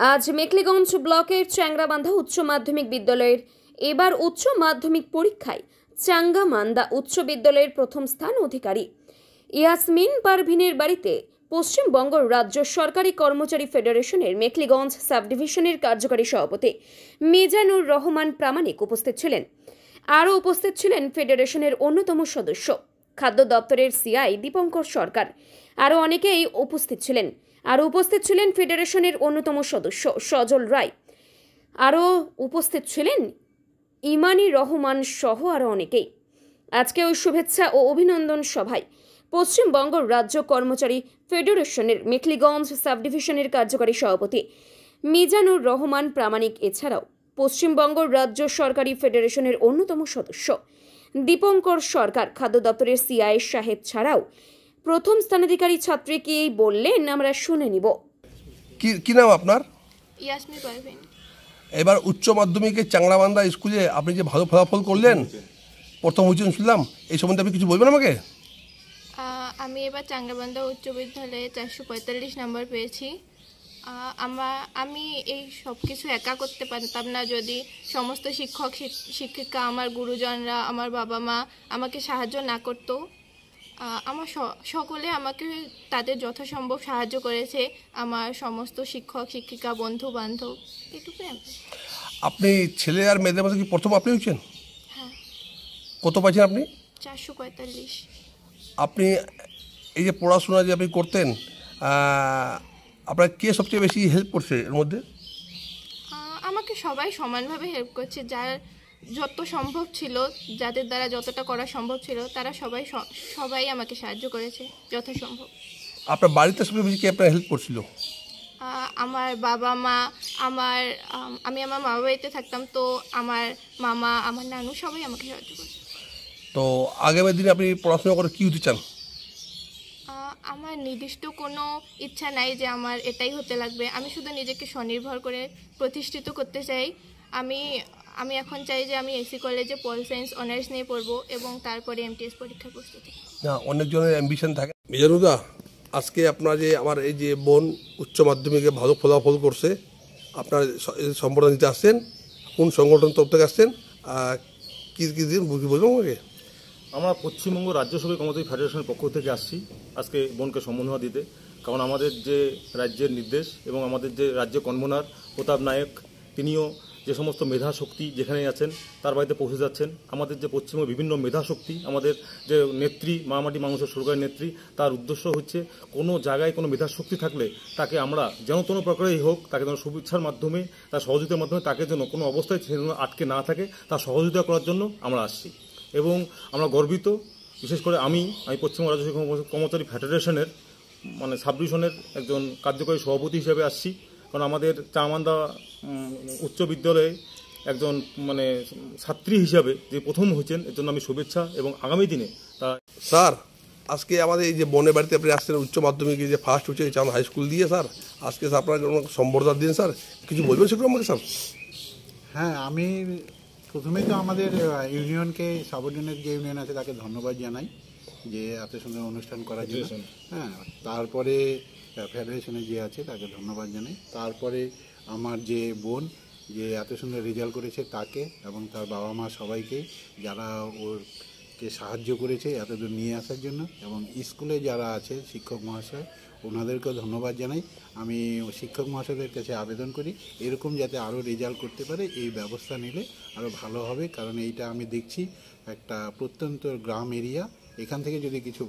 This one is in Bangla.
আজ মেখলিগঞ্জ ব্লকের চ্যাংরাবান্ধা উচ্চ মাধ্যমিক বিদ্যালয়ের এবার উচ্চ মাধ্যমিক পরীক্ষায় চাঙ্গামান্দা উচ্চ বিদ্যালয়ের প্রথম স্থান অধিকারী ইয়াসমিন পারভিনের বাড়িতে পশ্চিমবঙ্গ রাজ্য সরকারি কর্মচারী ফেডারেশনের মেখলিগঞ্জ সাব ডিভিশনের কার্যকারী সভাপতি মিজানুর রহমান প্রামাণিক উপস্থিত ছিলেন। আরও উপস্থিত ছিলেন ফেডারেশনের অন্যতম সদস্য খাদ্য দপ্তরের সিআই দীপঙ্কর সরকার। আরও অনেকেই উপস্থিত ছিলেন। আরও উপস্থিত ছিলেন ফেডারেশনের অন্যতম সদস্য সজল রায়। আরও উপস্থিত ছিলেন ইমানি রহমান সহ আরও অনেকেই। আজকে ওই শুভেচ্ছা ও অভিনন্দন সভায় পশ্চিমবঙ্গ রাজ্য কর্মচারী ফেডারেশনের মেখলিগঞ্জ সাব ডিভিশনের কার্যকারী সভাপতি মিজানুর রহমান প্রামাণিক এছাড়াও পশ্চিমবঙ্গ রাজ্য সরকারি ফেডারেশনের অন্যতম সদস্য দীপঙ্কর সরকার, খাদ্য দপ্তরের সিআই সাহেব ছাড়াও প্রথম স্থানাধিকারী ছাত্রী কি বললেন আমরা শুনে নিব। কি নাম আপনার? ইয়াসমিন পারভিন। এবার উচ্চ মাধ্যমিকে চাংরাবান্ধা স্কুলে আপনি যে ভালো ফলাফল করলেন, প্রথম হয়েছেন শুনলাম, এই সম্বন্ধে আপনি কিছু বলবেন আমাকে? আমি এবার চাংরাবান্ধা উচ্চ বিদ্যালয়ে 445 নম্বর পেয়েছি। আমি এই সব কিছু একা করতে পারতাম না যদি সমস্ত শিক্ষক শিক্ষিকা, আমার গুরুজনরা, আমার বাবা মা আমাকে সাহায্য না করতো। আমার সকলে আমাকে তাদের যথাসম্ভব সাহায্য করেছে, আমার সমস্ত শিক্ষক শিক্ষিকা, বন্ধু বান্ধব, এটুকুই। আপনি ছেলে আর মেয়েদের মধ্যে কি প্রথম আপনি হয়েছেন? হ্যাঁ। কত পাইছেন আপনি? 445। আপনি এই যে পড়াশোনা যে আপনি করতেন, আপনার কে সবচেয়ে বেশি হেল্প করছে এর মধ্যে? আমাকে সবাই সমানভাবে হেল্প করছে, যার যত সম্ভব ছিল, যাদের দ্বারা যতটা করা সম্ভব ছিল, তারা সবাই আমাকে সাহায্য করেছে যথাসম্ভব। আপনার বাড়িতে সবচেয়ে বেশি কে আপনার হেল্প করছিল? আমার বাবা মা, আমি আমার মামা বাড়িতে থাকতাম, তো আমার মামা, আমার নানু সবাই আমাকে সাহায্য করছে। তো আগামী দিনে আপনি পড়াশোনা করে কী হতে চান? আমার নির্দিষ্ট কোনো ইচ্ছা নাই যে আমার এটাই হতে লাগবে। আমি শুধু নিজেকে স্বনির্ভর করে প্রতিষ্ঠিত করতে চাই। আমি এখন চাই যে আমি এসি কলেজে পল সায়েন্স অনার্স নিয়ে পড়বো এবং তারপরে এমটিএস পরীক্ষার প্রস্তুতি। না, অনেকজনের অ্যাম্বিশন থাকে। মিজানুদা, আজকে আপনার যে আমার এই যে বোন উচ্চ মাধ্যমিকে ভালো ফলাফল করছে, আপনার সম্বর্ধনা দিতে আসছেন, কোন সংগঠন তরফ থেকে আসছেন, কী দিন বলবো আমাকে? আমরা পশ্চিমবঙ্গ রাজ্য সরকারি কর্মচারী ফেডারেশনের পক্ষ থেকে আসছি আজকে বোনকে সম্বর্ধনা দিতে। কারণ আমাদের যে রাজ্যের নির্দেশ এবং আমাদের যে রাজ্য কনভেনর প্রতাপ নায়ক, তিনিও যে সমস্ত মেধা শক্তি যেখানে আছেন তার বাড়িতে পৌঁছে যাচ্ছেন। আমাদের যে পশ্চিমবঙ্গের বিভিন্ন মেধা শক্তি, আমাদের যে নেত্রী মামাটি মানুষের সরকারি নেত্রী, তার উদ্দেশ্য হচ্ছে কোনো জায়গায় কোনো মেধা শক্তি থাকলে তাকে আমরা যেন কোনো প্রকারেই হোক, তাকে যেন শুভেচ্ছার মাধ্যমে, তার সহযোগিতার মাধ্যমে, তাকে যেন কোনো অবস্থায় আটকে না থাকে, তার সহযোগিতা করার জন্য আমরা আসছি। এবং আমরা গর্বিত, বিশেষ করে আমি পশ্চিমবঙ্গ রাজ্য কর্মচারী ফেডারেশনের সাব ডিভিশনের একজন কার্যকরী সভাপতি হিসেবে আসছি। কারণ আমাদের চাংরাবান্ধা উচ্চ বিদ্যালয়ে একজন ছাত্রী হিসাবে যে প্রথম হয়েছেন, এর জন্য আমি শুভেচ্ছা এবং আগামী দিনে তা। স্যার, আজকে আমাদের এই যে বোনের বাড়িতে আপনি আসছেন, উচ্চ মাধ্যমিকে যে ফার্স্ট হচ্ছে চাঁদ হাই স্কুল দিয়ে, স্যার আজকে আপনার সম্বর্ধনা দিন, স্যার কিছু বলবেন সেগুলো আমাকে? স্যার হ্যাঁ, আমি প্রথমেই তো আমাদের ইউনিয়নকে, সাবঅর্ডিনেট যে ইউনিয়ন আছে তাকে ধন্যবাদ জানাই যে এত সুন্দর অনুষ্ঠান করার জন্য। হ্যাঁ, তারপরে ফেডারেশনে যে আছে তাকে ধন্যবাদ জানাই। তারপরে আমার যে বোন যে এত সুন্দর রেজাল্ট করেছে তাকে এবং তার বাবা মা সবাইকে, যারা ওরকে সাহায্য করেছে এতদূর নিয়ে আসার জন্য, এবং স্কুলে যারা আছে শিক্ষক মহাশয়, ওনাদেরকেও ধন্যবাদ জানাই। আমি শিক্ষক মহাশয়দের কাছে আবেদন করি এরকম যাতে আরও রেজাল্ট করতে পারে, এই ব্যবস্থা নিলে আরও ভালো হবে। কারণ এইটা আমি দেখছি একটা প্রত্যন্ত গ্রাম এরিয়া, এখান থেকে যদি কিছু